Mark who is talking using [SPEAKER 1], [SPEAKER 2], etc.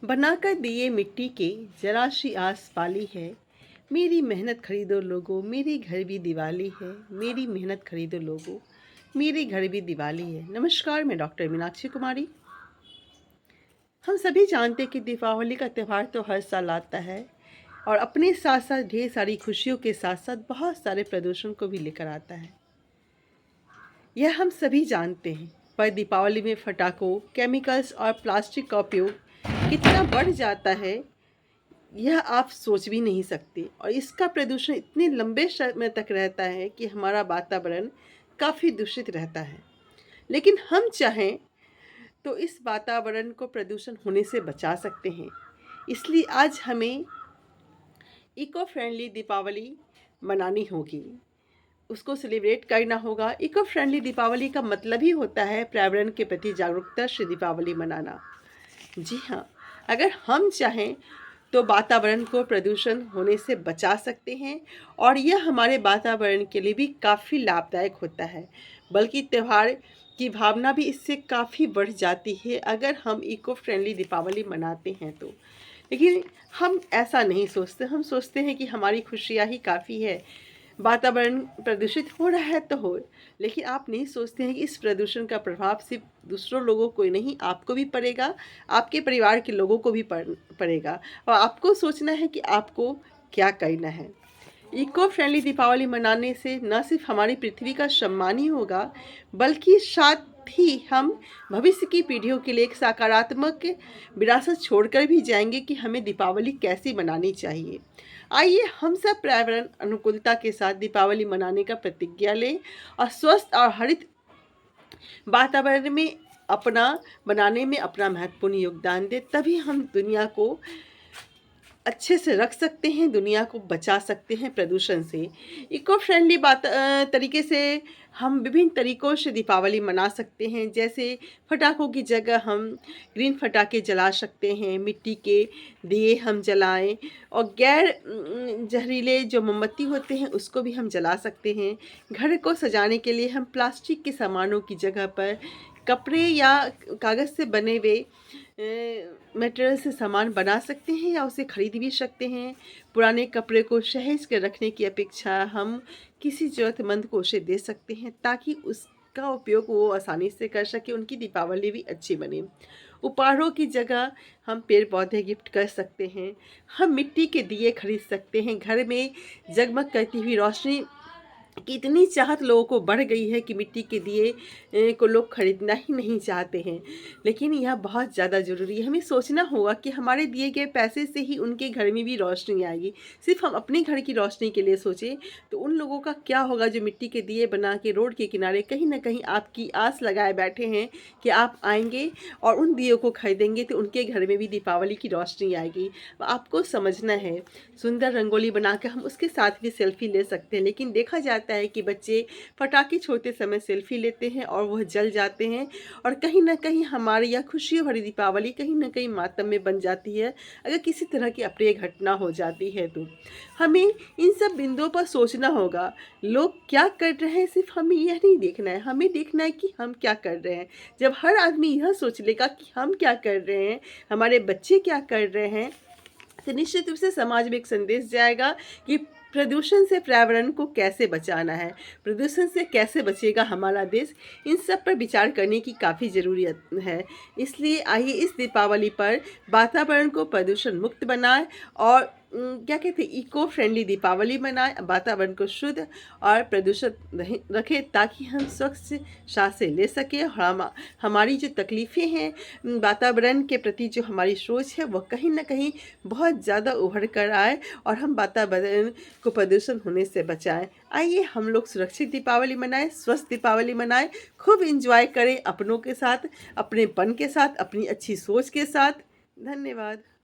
[SPEAKER 1] बनाकर दिए मिट्टी के जरा सी आस पाली है। मेरी मेहनत खरीदो लोगों, मेरी घर भी दिवाली है। मेरी मेहनत खरीदो लोगों, मेरे घर भी दिवाली है। नमस्कार, मैं डॉक्टर मीनाक्षी कुमारी। हम सभी जानते हैं कि दीपावली का त्यौहार तो हर साल आता है और अपने साथ साथ ढेर सारी खुशियों के साथ साथ बहुत सारे प्रदूषण को भी लेकर आता है। यह हम सभी जानते हैं, पर दीपावली में पटाखों, केमिकल्स और प्लास्टिक का उपयोग कितना बढ़ जाता है, यह आप सोच भी नहीं सकते। और इसका प्रदूषण इतने लंबे समय तक रहता है कि हमारा वातावरण काफ़ी दूषित रहता है। लेकिन हम चाहें तो इस वातावरण को प्रदूषण होने से बचा सकते हैं। इसलिए आज हमें इको फ्रेंडली दीपावली मनानी होगी, उसको सेलिब्रेट करना होगा। इको फ्रेंडली दीपावली का मतलब ही होता है पर्यावरण के प्रति जागरूकता से दीपावली मनाना। जी हाँ, अगर हम चाहें तो वातावरण को प्रदूषण होने से बचा सकते हैं और यह हमारे वातावरण के लिए भी काफ़ी लाभदायक होता है। बल्कि त्यौहार की भावना भी इससे काफ़ी बढ़ जाती है अगर हम इको फ्रेंडली दीपावली मनाते हैं तो। लेकिन हम ऐसा नहीं सोचते, हम सोचते हैं कि हमारी खुशियाँ ही काफ़ी है। वातावरण प्रदूषित हो रहा है तो हो, लेकिन आप नहीं सोचते हैं कि इस प्रदूषण का प्रभाव सिर्फ दूसरों लोगों को ही नहीं, आपको भी पड़ेगा, आपके परिवार के लोगों को भी पड़ेगा। और आपको सोचना है कि आपको क्या करना है। इको फ्रेंडली दीपावली मनाने से न सिर्फ हमारी पृथ्वी का सम्मान ही होगा, बल्कि साथ ही हम भविष्य की पीढ़ियों के लिए एक सकारात्मक विरासत छोड़कर भी जाएंगे कि हमें दीपावली कैसी मनानी चाहिए। आइए हम सब पर्यावरण अनुकूलता के साथ दीपावली मनाने का प्रतिज्ञा लें और स्वस्थ और हरित वातावरण में अपना बनाने में अपना महत्वपूर्ण योगदान दें। तभी हम दुनिया को अच्छे से रख सकते हैं, दुनिया को बचा सकते हैं प्रदूषण से। इको फ्रेंडली तरीके से हम विभिन्न तरीक़ों से दीपावली मना सकते हैं। जैसे पटाखों की जगह हम ग्रीन पटाखे जला सकते हैं, मिट्टी के दिए हम जलाएं और गैर जहरीले जो मोमबत्ती होते हैं उसको भी हम जला सकते हैं। घर को सजाने के लिए हम प्लास्टिक के सामानों की जगह पर कपड़े या कागज़ से बने हुए मटेरियल से सामान बना सकते हैं या उसे खरीद भी सकते हैं। पुराने कपड़े को सहेज कर रखने की अपेक्षा हम किसी ज़रूरतमंद को उसे दे सकते हैं ताकि उसका उपयोग वो आसानी से कर सके, उनकी दीपावली भी अच्छी बने। उपहारों की जगह हम पेड़ पौधे गिफ्ट कर सकते हैं। हम मिट्टी के दिए खरीद सकते हैं। घर में जगमग करती हुई रोशनी कि इतनी चाहत लोगों को बढ़ गई है कि मिट्टी के दिए को लोग खरीदना ही नहीं चाहते हैं। लेकिन यह बहुत ज़्यादा ज़रूरी है। हमें सोचना होगा कि हमारे दिए गए पैसे से ही उनके घर में भी रोशनी आएगी। सिर्फ हम अपने घर की रोशनी के लिए सोचें तो उन लोगों का क्या होगा जो मिट्टी के दिए बना के रोड के किनारे कहीं ना कहीं आपकी आस लगाए बैठे हैं कि आप आएंगे और उन दियों को खरीदेंगे तो उनके घर में भी दीपावली की रोशनी आएगी। आपको समझना है, सुंदर रंगोली बनाकर हम उसके साथ भी सेल्फी ले सकते हैं। लेकिन देखा जाता है कि बच्चे पटाखे छोड़ते समय सेल्फी लेते हैं और वह जल जाते हैं और कहीं ना कहीं हमारी यह खुशियों भरी दीपावली कहीं ना कहीं मातम में बन जाती है अगर किसी तरह की अप्रिय घटना हो जाती है तो। हमें इन सब बिंदुओं पर सोचना होगा। लोग क्या कर रहे हैं सिर्फ हमें यह नहीं देखना है, हमें देखना है कि हम क्या कर रहे हैं। जब हर आदमी यह सोच लेगा कि हम क्या कर रहे हैं, हमारे बच्चे क्या कर रहे हैं, तो निश्चित रूप से समाज में एक संदेश जाएगा कि प्रदूषण से पर्यावरण को कैसे बचाना है, प्रदूषण से कैसे बचेगा हमारा देश। इन सब पर विचार करने की काफ़ी ज़रूरत है। इसलिए आइए इस दीपावली पर वातावरण को प्रदूषण मुक्त बनाएं और क्या कहते हैं, इको फ्रेंडली दीपावली मनाएं, वातावरण को शुद्ध और प्रदूषित रखें ताकि हम स्वच्छ सांसें ले सकें। हमारी जो तकलीफ़ें हैं वातावरण के प्रति, जो हमारी सोच है वह कहीं ना कहीं बहुत ज़्यादा उभर कर आए और हम वातावरण को प्रदूषण होने से बचाएं। आइए हम लोग सुरक्षित दीपावली मनाएं, स्वस्थ दीपावली मनाएं, खूब इंजॉय करें अपनों के साथ, अपनेपन के साथ, अपनी अच्छी सोच के साथ। धन्यवाद।